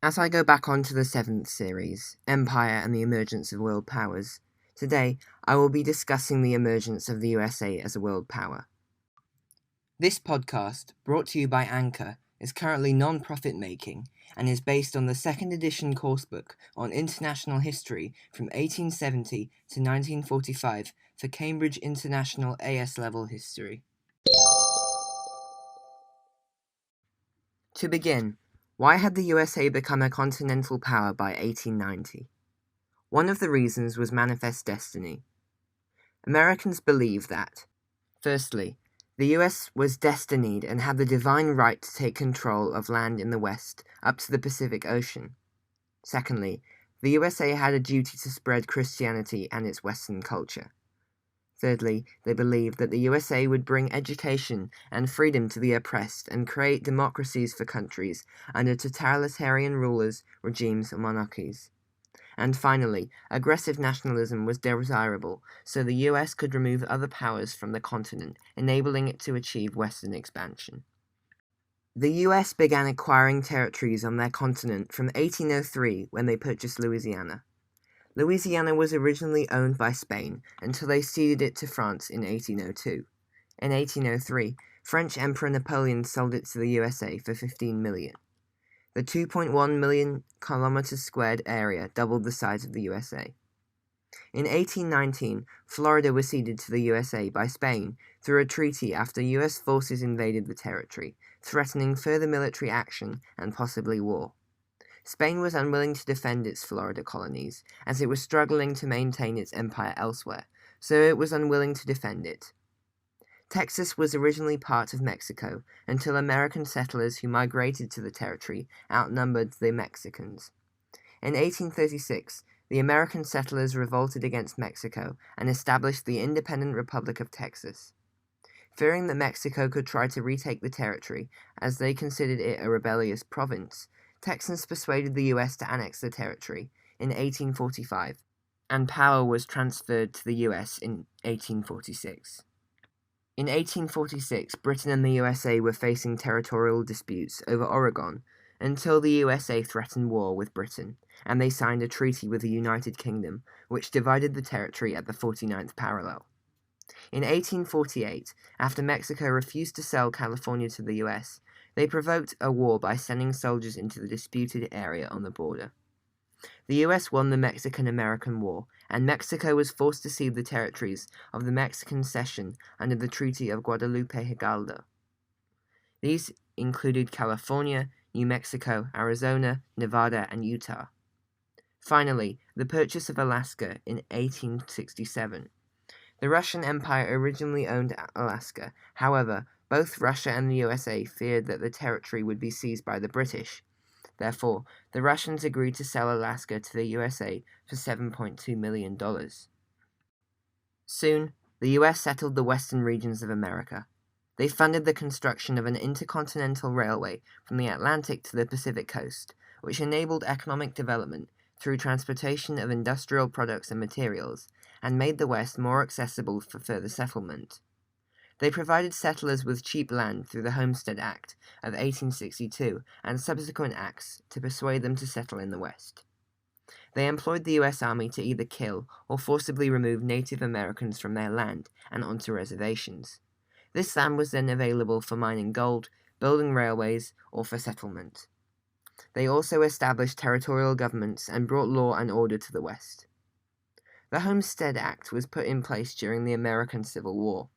As I go back onto the 7th series, Empire and the Emergence of World Powers, today I will be discussing the emergence of the USA as a world power. This podcast, brought to you by Anchor, is currently non-profit making and is based on the 2nd edition coursebook on international history from 1870 to 1945 for Cambridge International AS Level History. To begin, why had the USA become a continental power by 1890? One of the reasons was manifest destiny. Americans believed that, firstly, the US was destined and had the divine right to take control of land in the West up to the Pacific Ocean. Secondly, the USA had a duty to spread Christianity and its Western culture. Thirdly, they believed that the USA would bring education and freedom to the oppressed and create democracies for countries under totalitarian rulers, regimes, and monarchies. And finally, aggressive nationalism was desirable, so the US could remove other powers from the continent, enabling it to achieve Western expansion. The US began acquiring territories on their continent from 1803 when they purchased Louisiana. Louisiana was originally owned by Spain until they ceded it to France in 1802. In 1803, French Emperor Napoleon sold it to the USA for $15 million. The 2.1 million kilometers squared area doubled the size of the USA. In 1819, Florida was ceded to the USA by Spain through a treaty after US forces invaded the territory, threatening further military action and possibly war. Spain was unwilling to defend its Florida colonies, as it was struggling to maintain its empire elsewhere, so it was unwilling to defend it. Texas was originally part of Mexico until American settlers who migrated to the territory outnumbered the Mexicans. In 1836, the American settlers revolted against Mexico and established the independent Republic of Texas. Fearing that Mexico could try to retake the territory, as they considered it a rebellious province, Texans persuaded the US to annex the territory in 1845, and power was transferred to the US in 1846. In 1846, Britain and the USA were facing territorial disputes over Oregon until the USA threatened war with Britain, and they signed a treaty with the United Kingdom, which divided the territory at the 49th parallel. In 1848, after Mexico refused to sell California to the US, they provoked a war by sending soldiers into the disputed area on the border. The US won the Mexican-American War, and Mexico was forced to cede the territories of the Mexican cession under the Treaty of Guadalupe-Hidalgo. These included California, New Mexico, Arizona, Nevada, and Utah. Finally, the purchase of Alaska in 1867. The Russian Empire originally owned Alaska. However, both Russia and the USA feared that the territory would be seized by the British. Therefore, the Russians agreed to sell Alaska to the USA for $7.2 million. Soon, the US settled the western regions of America. They funded the construction of an intercontinental railway from the Atlantic to the Pacific coast, which enabled economic development through transportation of industrial products and materials, and made the West more accessible for further settlement. They provided settlers with cheap land through the Homestead Act of 1862 and subsequent acts to persuade them to settle in the West. They employed the U.S. Army to either kill or forcibly remove Native Americans from their land and onto reservations. This land was then available for mining gold, building railways, or for settlement. They also established territorial governments and brought law and order to the West. The Homestead Act was put in place during the American Civil War.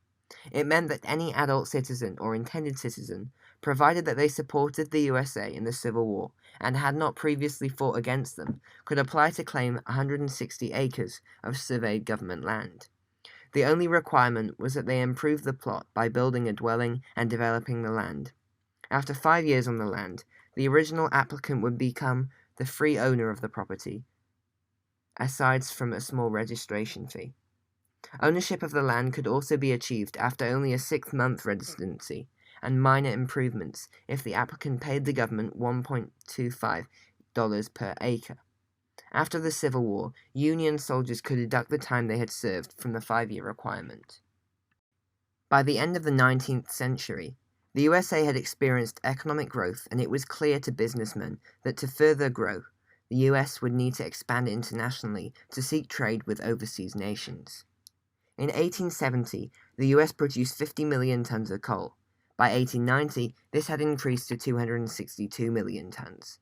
It meant that any adult citizen or intended citizen, provided that they supported the USA in the Civil War and had not previously fought against them, could apply to claim 160 acres of surveyed government land. The only requirement was that they improve the plot by building a dwelling and developing the land. After 5 years on the land, the original applicant would become the free owner of the property, aside from a small registration fee. Ownership of the land could also be achieved after only a 6-month residency, and minor improvements if the applicant paid the government $1.25 per acre. After the Civil War, Union soldiers could deduct the time they had served from the 5-year requirement. By the end of the 19th century, The USA had experienced economic growth, and it was clear to businessmen that to further grow, the US would need to expand internationally to seek trade with overseas nations. In 1870, the US produced 50 million tons of coal. By 1890, this had increased to 262 million tons.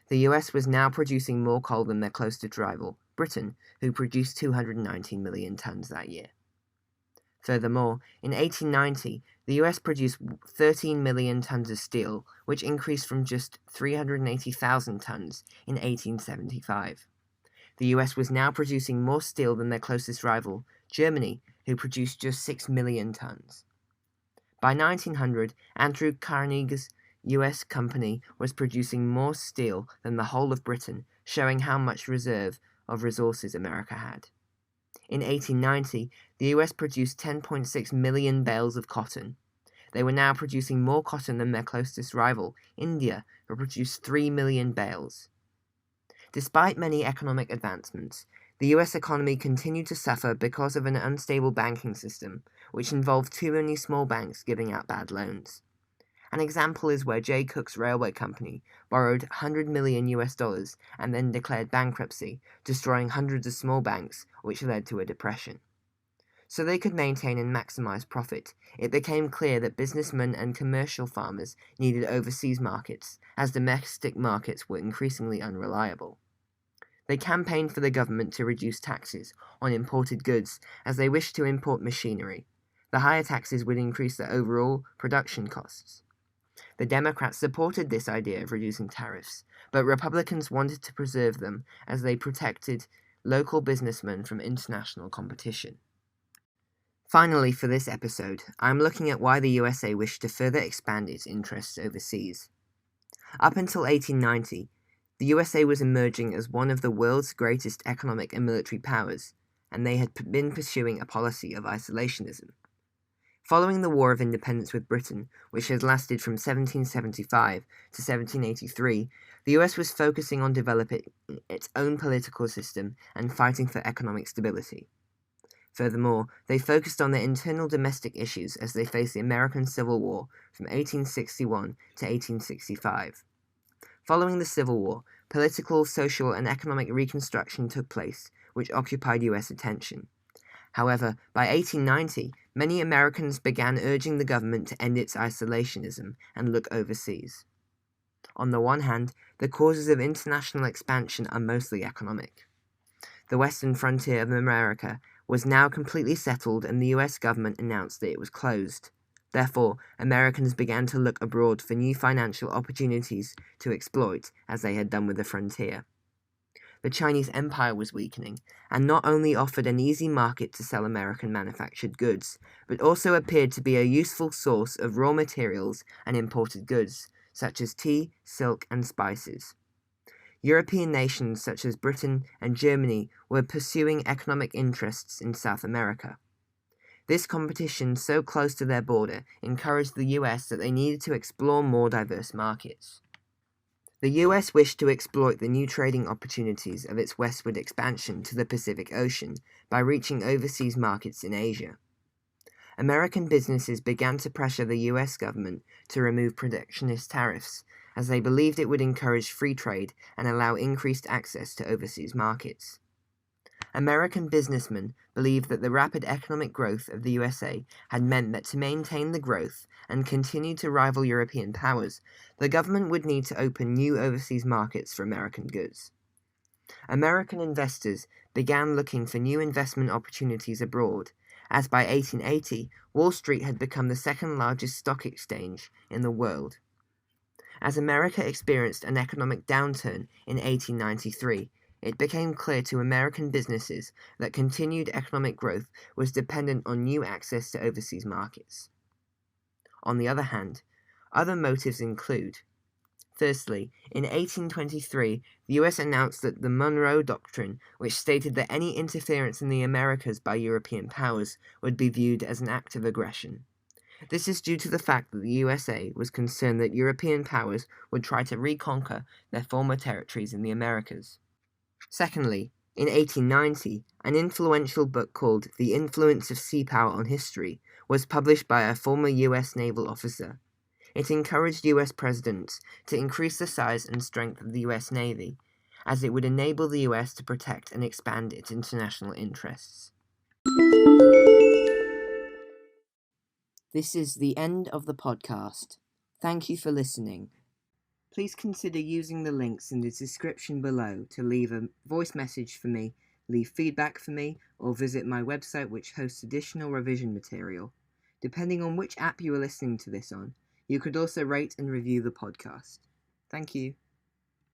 The US was now producing more coal than their closest rival, Britain, who produced 219 million tons that year. Furthermore, in 1890, the US produced 13 million tons of steel, which increased from just 380,000 tons in 1875. The US was now producing more steel than their closest rival, Germany, who produced just 6 million tons. By 1900, Andrew Carnegie's US company was producing more steel than the whole of Britain, showing how much reserve of resources America had. In 1890, the US produced 10.6 million bales of cotton. They were now producing more cotton than their closest rival, India, who produced 3 million bales. Despite many economic advancements, the US economy continued to suffer because of an unstable banking system, which involved too many small banks giving out bad loans. An example is where J. Cook's Railway Company borrowed $100 million and then declared bankruptcy, destroying hundreds of small banks, which led to a depression. So they could maintain and maximize profit, it became clear that businessmen and commercial farmers needed overseas markets, as domestic markets were increasingly unreliable. They campaigned for the government to reduce taxes on imported goods, as they wished to import machinery. The higher taxes would increase the overall production costs. The Democrats supported this idea of reducing tariffs, but Republicans wanted to preserve them as they protected local businessmen from international competition. Finally, for this episode, I'm looking at why the USA wished to further expand its interests overseas. Up until 1890, the USA was emerging as one of the world's greatest economic and military powers, and they had been pursuing a policy of isolationism. Following the War of Independence with Britain, which had lasted from 1775 to 1783, the US was focusing on developing its own political system and fighting for economic stability. Furthermore, they focused on their internal domestic issues as they faced the American Civil War from 1861 to 1865. Following the Civil War, political, social, and economic reconstruction took place, which occupied US attention. However, by 1890, many Americans began urging the government to end its isolationism and look overseas. On the one hand, the causes of international expansion are mostly economic. The western frontier of America was now completely settled, and the US government announced that it was closed. Therefore, Americans began to look abroad for new financial opportunities to exploit, as they had done with the frontier. The Chinese Empire was weakening, and not only offered an easy market to sell American manufactured goods, but also appeared to be a useful source of raw materials and imported goods, such as tea, silk, and spices. European nations such as Britain and Germany were pursuing economic interests in South America. This competition so close to their border encouraged the US that they needed to explore more diverse markets. The US wished to exploit the new trading opportunities of its westward expansion to the Pacific Ocean by reaching overseas markets in Asia. American businesses began to pressure the US government to remove protectionist tariffs, as they believed it would encourage free trade and allow increased access to overseas markets. American businessmen believed that the rapid economic growth of the USA had meant that to maintain the growth and continue to rival European powers, the government would need to open new overseas markets for American goods. American investors began looking for new investment opportunities abroad, as by 1880, Wall Street had become the second largest stock exchange in the world. As America experienced an economic downturn in 1893, it became clear to American businesses that continued economic growth was dependent on new access to overseas markets. On the other hand, other motives include: firstly, in 1823, the US announced that the Monroe Doctrine, which stated that any interference in the Americas by European powers would be viewed as an act of aggression. This is due to the fact that the USA was concerned that European powers would try to reconquer their former territories in the Americas. Secondly, in 1890, an influential book called The Influence of Sea Power on History was published by a former US naval officer. It encouraged US presidents to increase the size and strength of the US Navy, as it would enable the US to protect and expand its international interests. This is the end of the podcast. Thank you for listening. Please consider using the links in the description below to leave a voice message for me, leave feedback for me, or visit my website which hosts additional revision material. Depending on which app you are listening to this on, you could also rate and review the podcast. Thank you.